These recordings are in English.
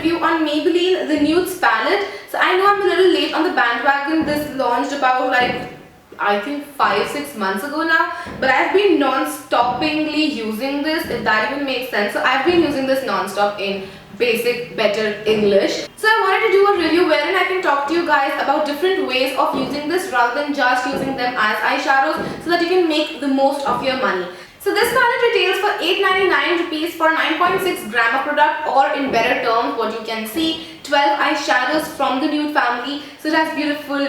review on Maybelline the Nudes palette. So I know I'm a little late on the bandwagon. This launched about like I think 5-6 months ago now, but I've been non-stoppingly using this, if that even makes sense. So I've been using this non-stop in basic better English. So I wanted to do a review wherein I can talk to you guys about different ways of using this rather than just using them as eyeshadows, so that you can make the most of your money. So this palette retails for 899 rupees for 9.6 gram of product, or in better terms what you can see, 12 eyeshadows from the Nude family. So it has beautiful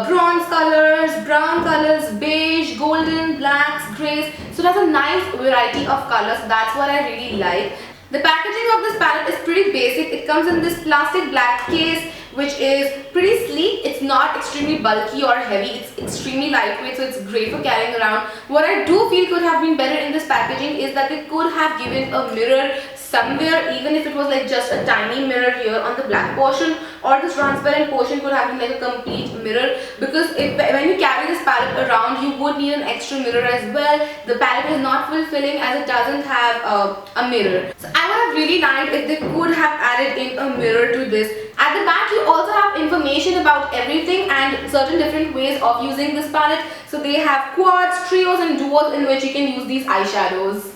bronze colors, brown colors, beige, golden, blacks, greys. So it has a nice variety of colors. That's what I really like. The packaging of this palette is pretty basic. It comes in this plastic black case, which is pretty sleek. It's not extremely bulky or heavy. It's extremely lightweight, so it's great for carrying around. What I do feel could have been better in this packaging is that they could have given a mirror somewhere, even if it was like just a tiny mirror here on the black portion, or this transparent portion could have been like a complete mirror, because when you carry this palette around, you would need an extra mirror as well. The palette is not fulfilling as it doesn't have a mirror. So I would have really liked if they could have added in a mirror to this. At the back, you also have information about everything and certain different ways of using this palette. So they have quads, trios and duos in which you can use these eyeshadows.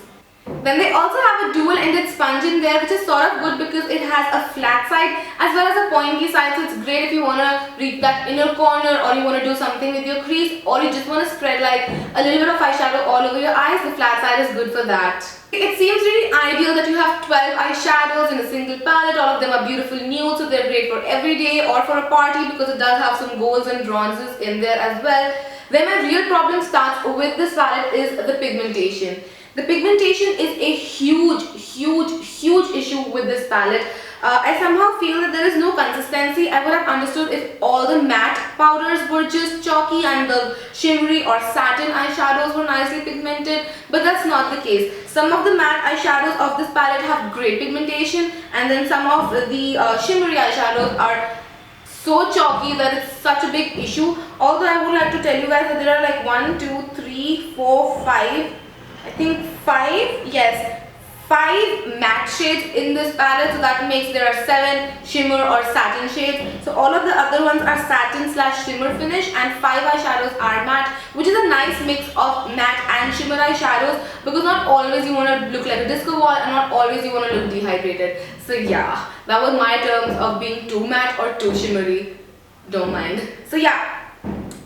Then they also have a dual-ended sponge in there, which is sort of good because it has a flat side as well as a pointy side. So it's great if you want to reach that inner corner, or you want to do something with your crease, or you just want to spread like a little bit of eyeshadow all over your eyes. The flat side is good for that. It seems really ideal that you have 12 eyeshadows in a single palette. All of them are beautiful nude, so they're great for every day or for a party, because it does have some golds and bronzes in there as well. Where my real problem starts with this palette is the pigmentation. The pigmentation is a huge issue with this palette. I somehow feel that there is no consistency. I would have understood if all the matte powders were just chalky and the shimmery or satin eyeshadows were nicely pigmented, but that's not the case. Some of the matte eyeshadows of this palette have great pigmentation, and then some of the shimmery eyeshadows are so chalky that it's such a big issue. Although I would like to tell you guys that there are like 1, 2, 3, 4, 5, I think 5, yes, 5 matte shades in this palette, so that makes there are 7 shimmer or satin shades. So all of the other ones are satin / shimmer finish, and 5 eyeshadows are matte, which is a nice mix of matte and shimmer eyeshadows, because not always you want to look like a disco ball and not always you want to look dehydrated. So yeah, that was my terms of being too matte or too shimmery. Don't mind. So yeah.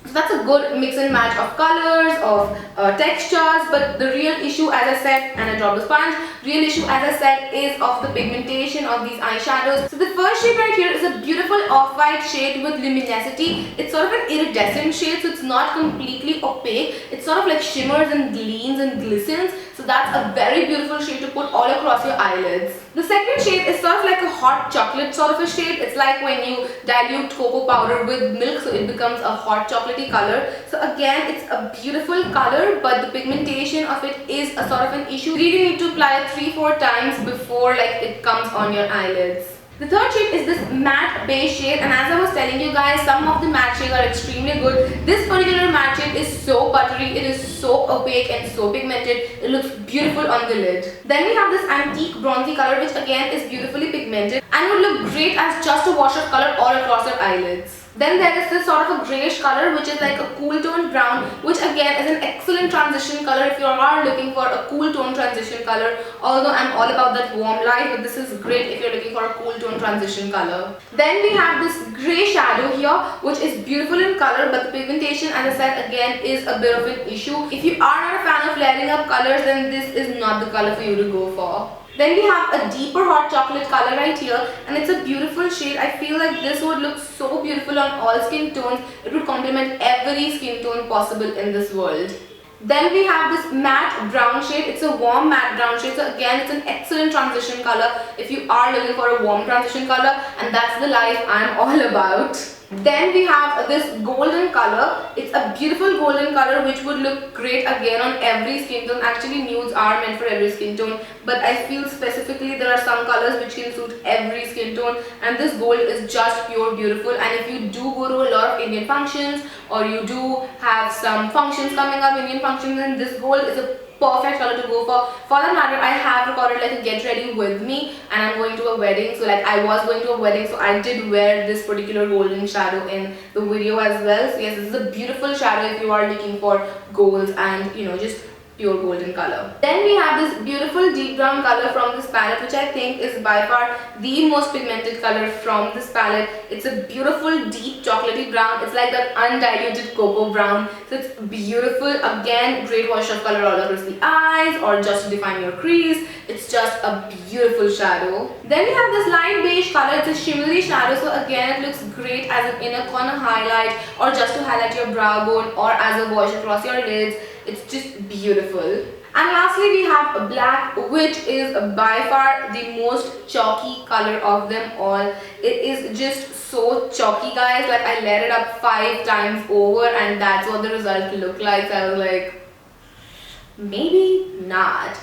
So that's a good mix and match of colors, of textures, but the real issue, as I said, and I dropped the sponge, real issue, as I said, is of the pigmentation of these eyeshadows. So the first shade right here is a beautiful off-white shade with luminosity. It's sort of an iridescent shade, so it's not completely opaque. It's sort of like shimmers and gleams and glistens. So that's a very beautiful shade to put all across your eyelids. The second shade is sort of like a hot chocolate sort of a shade. It's like when you dilute cocoa powder with milk, so it becomes a hot chocolatey color. So again, it's a beautiful color, but the pigmentation of it is a sort of an issue. You really need to apply it 3-4 times before like it comes on your eyelids. The third shade is this matte beige shade, and as I was telling you guys, some of the matte shades are extremely good. This particular matte shade is so buttery, it is so opaque and so pigmented. It looks beautiful on the lid. Then we have this antique bronzy color, which again is beautifully pigmented and would look great as just a wash of color all across your eyelids. Then there is this sort of a greyish color, which is like a cool tone brown, which again is an excellent transition color if you are looking for a cool tone transition color. Although I'm all about that warm light, but this is great if you're looking for a cool tone transition color. Then we have this grey shadow here, which is beautiful in color, but the pigmentation, as I said, again is a bit of an issue. If you are not a fan of layering up colors, then this is not the color for you to go for. Then we have a deeper hot chocolate color right here, and it's a beautiful shade. I feel like this would look so beautiful on all skin tones. It would complement every skin tone possible in this world. Then we have this matte brown shade. It's a warm matte brown shade, so again it's an excellent transition color if you are looking for a warm transition color, and that's the life I'm all about. Then we have this golden color. It's a beautiful golden color which would look great again on every skin tone. Actually, nudes are meant for every skin tone, but I feel specifically there are some colors which can suit every skin tone, and this gold is just pure beautiful. And if you do go to a lot of Indian functions, or you do have some functions coming up, Indian functions, then this gold is a perfect color to go for. For that matter, I have recorded like a get ready with me, and I'm going to a wedding. So like I was going to a wedding, so I did wear this particular golden shadow in the video as well. So yes, this is a beautiful shadow if you are looking for golds and just pure golden color. Then we have this beautiful deep brown color from this palette, which I think is by far the most pigmented color from this palette. It's a beautiful deep chocolatey brown. It's like that undiluted cocoa brown. So it's beautiful. Again, great wash of color all across the eyes or just to define your crease. It's just a beautiful shadow. Then we have this light beige color. It's a shimmery shadow. So again, it looks great as an inner corner highlight or just to highlight your brow bone or as a wash across your lids. It's just beautiful. And lastly, we have a black, which is by far the most chalky color of them all. It is just so chalky, guys. Like I layered it up 5 times over and that's what the result looked like. So I was like, maybe not.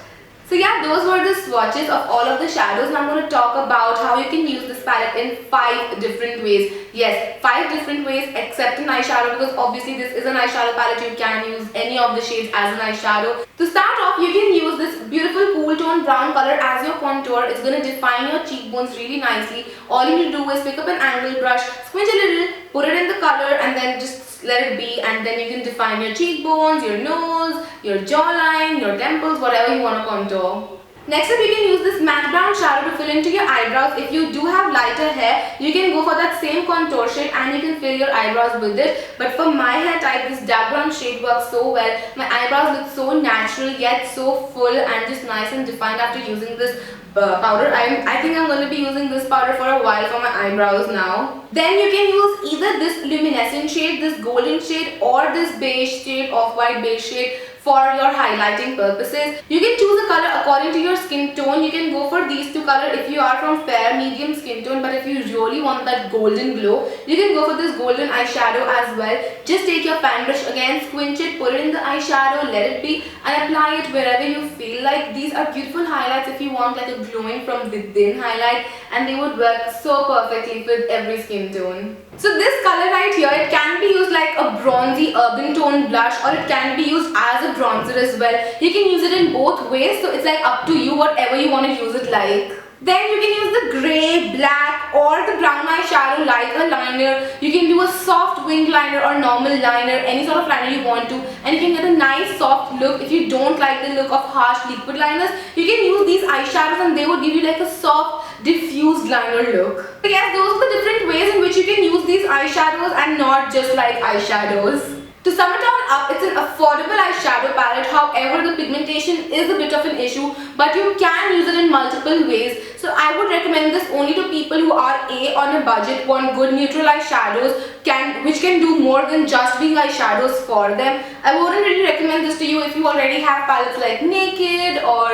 So yeah, those were the swatches of all of the shadows. Now I'm going to talk about how you can use this palette in 5 different ways. Yes, 5 different ways except an eyeshadow, because obviously this is an eyeshadow palette. You can use any of the shades as an eyeshadow. To start off, you can use this beautiful cool tone brown color as your contour. It's going to define your cheekbones really nicely. All you need to do is pick up an angled brush, squinch a little, put it in the color and then just let it be, and then you can define your cheekbones, your nose, your jawline, your temples, whatever you want to contour. Next up, you can use this matte brown shadow to fill into your eyebrows. If you do have lighter hair, you can go for that same contour shade and you can fill your eyebrows with it. But for my hair type, this dark brown shade works so well. My eyebrows look so natural yet so full and just nice and defined after using this powder. I think I'm going to be using this powder for a while for my eyebrows now. Then you can use either this luminescent shade, this golden shade, or this beige shade, off-white beige shade for your highlighting purposes. You can choose a color according to your skin tone. You can go for these 2 colors if you are from fair medium skin tone, but if you really want that golden glow, you can go for this golden eyeshadow as well. Just take your fan brush again, squinch it, put it in the eyeshadow, let it be, and apply it wherever you feel like. These are beautiful highlights if you want like a glowing from within highlight, and they would work so perfectly with every skin tone. So this color right here, it can be used like a bronzy urban tone blush, or it can be used as a bronzer as well. You can use it in both ways, so it's like up to you whatever you want to use it like. Then you can use the grey, black or the brown eyeshadow like a liner. You can do a soft winged liner or normal liner, any sort of liner you want to, and you can get a nice soft look. If you don't like the look of harsh liquid liners, you can use these eyeshadows and they would give you like a soft diffused liner look. So yes, those are the different ways in which you can use these eyeshadows and not just like eyeshadows. To sum it all up, it's an affordable eyeshadow palette. However, the pigmentation is a bit of an issue, but you can use it in multiple ways. So I would recommend this only to people who are on a budget, want good neutral eyeshadows, which can do more than just being eyeshadows for them. I wouldn't really recommend this to you if you already have palettes like Naked or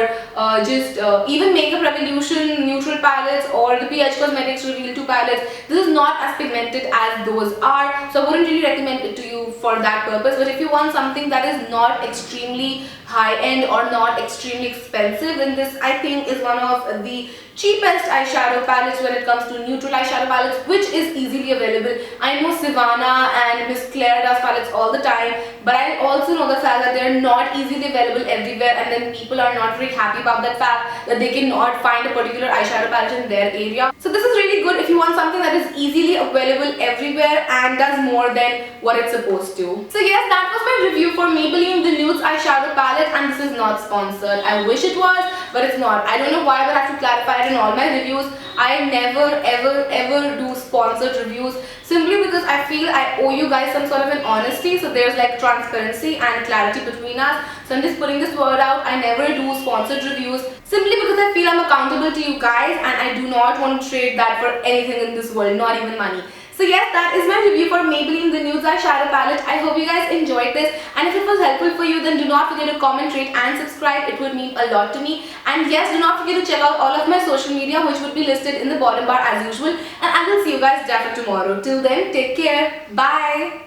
even Makeup Revolution neutral palettes or the PH Cosmetics Reveal 2 palettes. This is not as pigmented as those are, so I wouldn't really recommend it to you for that purpose. But if you want something that is not extremely high-end or not extremely expensive, then this I think is one of the cheapest eyeshadow palettes when it comes to neutral eyeshadow palettes, which is easily available. I know Savannah and Miss Claire does palettes all the time, but I also know the fact that they're not easily available everywhere, and then people are not very happy about that fact that they cannot find a particular eyeshadow palette in their area. So this is really good if you want something that is easily available everywhere and does more than what it's supposed to. So yes, that was my review for Maybelline the Nudes eyeshadow palette, and this is not sponsored. I wish it was, but it's not. I don't know why, but I have to clarify it in all my reviews. I never ever do sponsored reviews, simply because I feel I owe you guys some sort of an honesty, so there's like transparency and clarity between us. So I'm just putting this word out. I never do sponsored reviews simply because I feel I'm accountable to you guys, and I do not want to trade that for anything in this world, not even money. So yes, that is my review for Maybelline the Nudes eyeshadow palette. I hope you guys enjoyed this, and if it was helpful for you, then do not forget to comment, rate and subscribe. It would mean a lot to me. And yes, do not forget to check out all of my social media, which would be listed in the bottom bar as usual. And I will see you guys definitely tomorrow. Till then, take care. Bye.